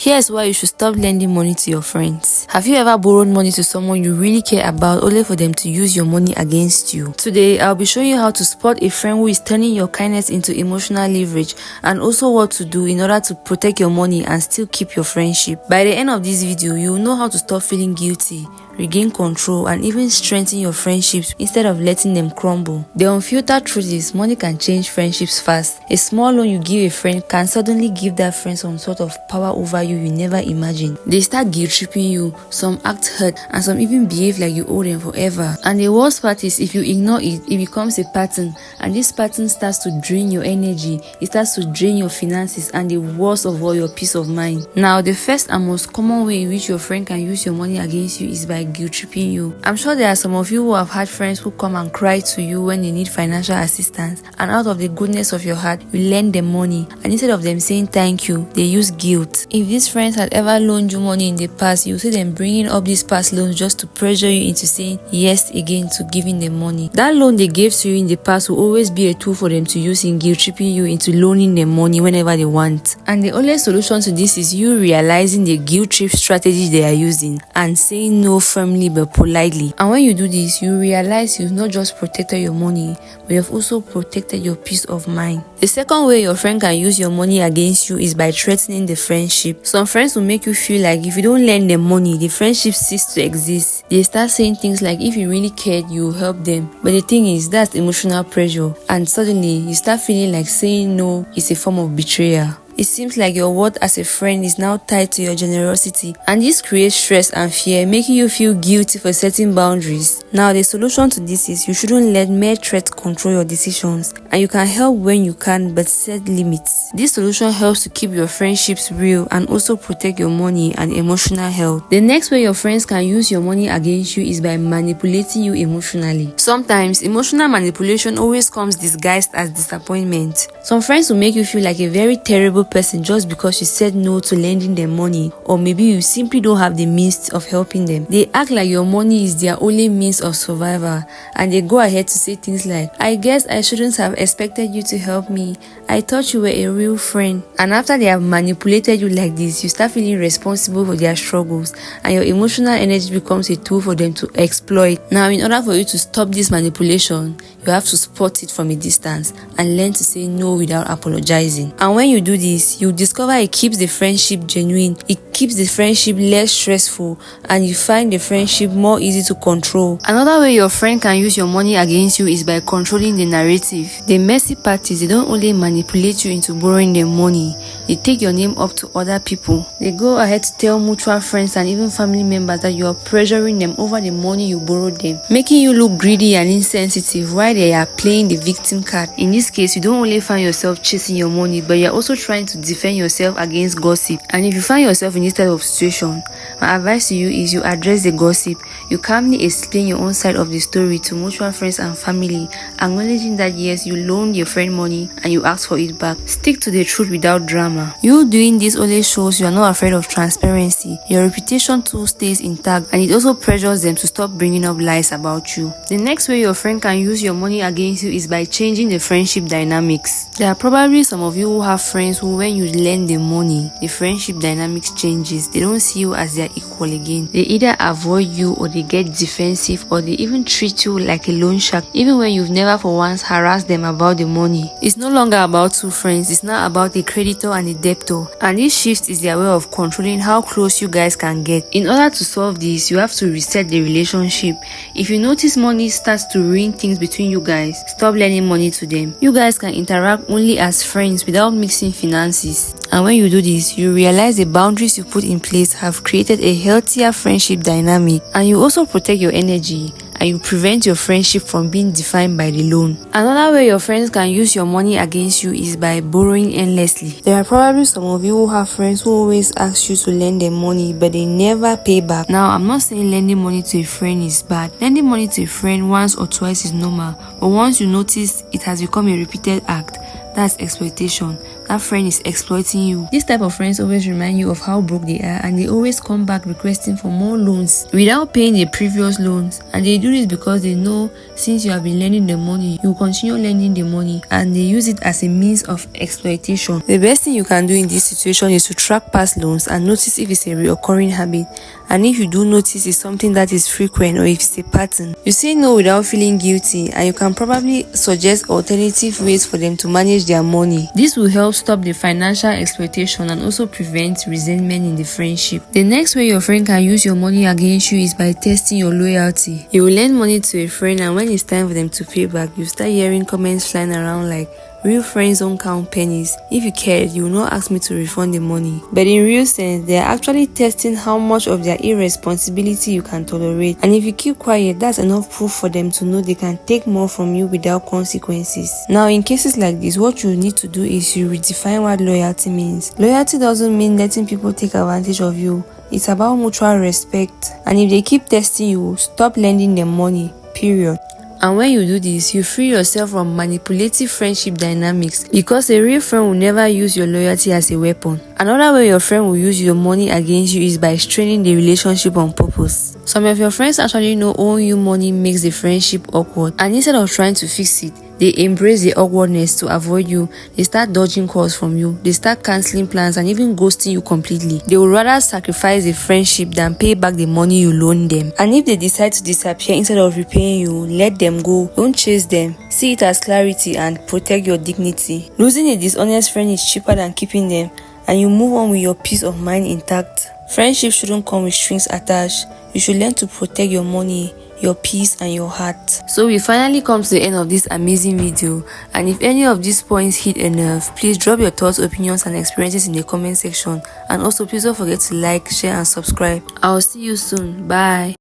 Here's why you should stop lending money to your friends. Have you ever borrowed money to someone you really care about only for them to use your money against you? Today, I'll be showing you how to spot a friend who is turning your kindness into emotional leverage, and also what to do in order to protect your money and still keep your friendship. By the end of this video, you will know how to stop feeling guilty, regain control, and even strengthen your friendships instead of letting them crumble. The unfiltered truth is, money can change friendships fast. A small loan you give a friend can suddenly give that friend some sort of power over you never imagined. They start guilt tripping you, some act hurt, and some even behave like you owe them forever. And the worst part is, if you ignore it, it becomes a pattern, and this pattern starts to drain your energy, it starts to drain your finances, and the worst of all, your peace of mind. Now, the first and most common way in which your friend can use your money against you is by guilt tripping you. I'm sure there are some of you who have had friends who come and cry to you when they need financial assistance, and out of the goodness of your heart, you lend them money, and instead of them saying thank you, they use guilt. If these friends had ever loaned you money in the past, you see them bringing up these past loans just to pressure you into saying yes again to giving them money. That loan they gave to you in the past will always be a tool for them to use in guilt tripping you into loaning them money whenever they want. And the only solution to this is you realizing the guilt trip strategy they are using and saying no firmly but politely. And when you do this, you realize you've not just protected your money, but you've also protected your peace of mind. The second way your friend can use your money against you is by threatening the friendship. Some friends will make you feel like if you don't lend them money, the friendship ceases to exist. They start saying things like if you really cared, you will help them. But the thing is, that's emotional pressure, and suddenly you start feeling like saying no is a form of betrayal. It seems like your worth as a friend is now tied to your generosity, and this creates stress and fear, making you feel guilty for setting boundaries. Now, the solution to this is you shouldn't let mere threats control your decisions, and you can help when you can, but set limits. This solution helps to keep your friendships real and also protect your money and emotional health. The next way your friends can use your money against you is by manipulating you emotionally. Sometimes, emotional manipulation always comes disguised as disappointment. Some friends will make you feel like a very terrible person just because you said no to lending them money, or maybe you simply don't have the means of helping them. They act like your money is their only means of survival, and they go ahead to say things like, I guess I shouldn't have expected you to help me. I thought you were a real friend. And after they have manipulated you like this, you start feeling responsible for their struggles, and your emotional energy becomes a tool for them to exploit. Now, in order for you to stop this manipulation, you have to spot it from a distance and learn to say no without apologizing. And when you do this, you discover it keeps the friendship genuine, it keeps the friendship less stressful, and you find the friendship more easy to control. Another way your friend can use your money against you is by controlling the narrative. The messy part is they don't only manipulate you into borrowing them money, they take your name up to other people. They go ahead to tell mutual friends and even family members that you are pressuring them over the money you borrowed them, making you look greedy and insensitive while they are playing the victim card. In this case, you don't only find yourself chasing your money, but you're also trying to defend yourself against gossip. And if you find yourself in this type of situation, my advice to you is you address the gossip. You calmly explain your own side of the story to mutual friends and family, acknowledging that yes, you loaned your friend money and you asked for it back. Stick to the truth without drama. You doing this only shows you are not afraid of transparency. Your reputation too stays intact, and it also pressures them to stop bringing up lies about you. The next way your friend can use your money against you is by changing the friendship dynamics. There are probably some of you who have friends who, when you lend them money, the friendship dynamics changes. They don't see you as their equal again. They either avoid you, or they get defensive, or they even treat you like a loan shark, even when you've never for once harassed them about the money. It's no longer about two friends, it's now about a creditor and a debtor, and this shift is their way of controlling how close you guys can get. In order to solve this, you have to reset the relationship. If you notice money starts to ruin things between you guys, stop lending money to them. You guys can interact only as friends without mixing finances. And when you do this, you realize the boundaries you put in place have created a healthier friendship dynamic, and you also protect your energy, and you prevent your friendship from being defined by the loan. Another way your friends can use your money against you is by borrowing endlessly. There are probably some of you who have friends who always ask you to lend them money, but they never pay back. Now, I'm not saying lending money to a friend is bad. Lending money to a friend once or twice is normal, but once you notice it has become a repeated act, that's exploitation. that friend is exploiting you. This type of friends always remind you of how broke they are, and they always come back requesting for more loans without paying the previous loans. And they do this because they know since you have been lending the money, you continue lending the money, and they use it as a means of exploitation. The best thing you can do in this situation is to track past loans and notice if it's a recurring habit. And if you do notice it's something that is frequent or if it's a pattern, you say no without feeling guilty, and you can probably suggest alternative ways for them to manage their money. This will help stop the financial exploitation and also prevent resentment in the friendship. The next way your friend can use your money against you is by testing your loyalty. You will lend money to a friend, and when it's time for them to pay back, you start hearing comments flying around like, "Real friends don't count pennies. If you cared, you will not ask me to refund the money." But in real sense, they are actually testing how much of their irresponsibility you can tolerate. And if you keep quiet, that's enough proof for them to know they can take more from you without consequences. Now, in cases like this, what you need to do is you redefine what loyalty means. Loyalty doesn't mean letting people take advantage of you. It's about mutual respect. And if they keep testing you, stop lending them money, period. And when you do this, you free yourself from manipulative friendship dynamics, because a real friend will never use your loyalty as a weapon. Another way your friend will use your money against you is by straining the relationship on purpose. Some of your friends actually know owing you money makes the friendship awkward, and instead of trying to fix it, they embrace the awkwardness to avoid you. They start dodging calls from you. They start cancelling plans and even ghosting you completely. They would rather sacrifice the friendship than pay back the money you loaned them. And if they decide to disappear instead of repaying you, let them go. Don't chase them. See it as clarity and protect your dignity. Losing a dishonest friend is cheaper than keeping them, and you move on with your peace of mind intact. Friendship shouldn't come with strings attached. You should learn to protect your money, your peace, and your heart. So we finally come to the end of this amazing video, and if any of these points hit a nerve, please drop your thoughts, opinions, and experiences in the comment section. And also, please don't forget to like, share, and subscribe. I'll see you soon. Bye.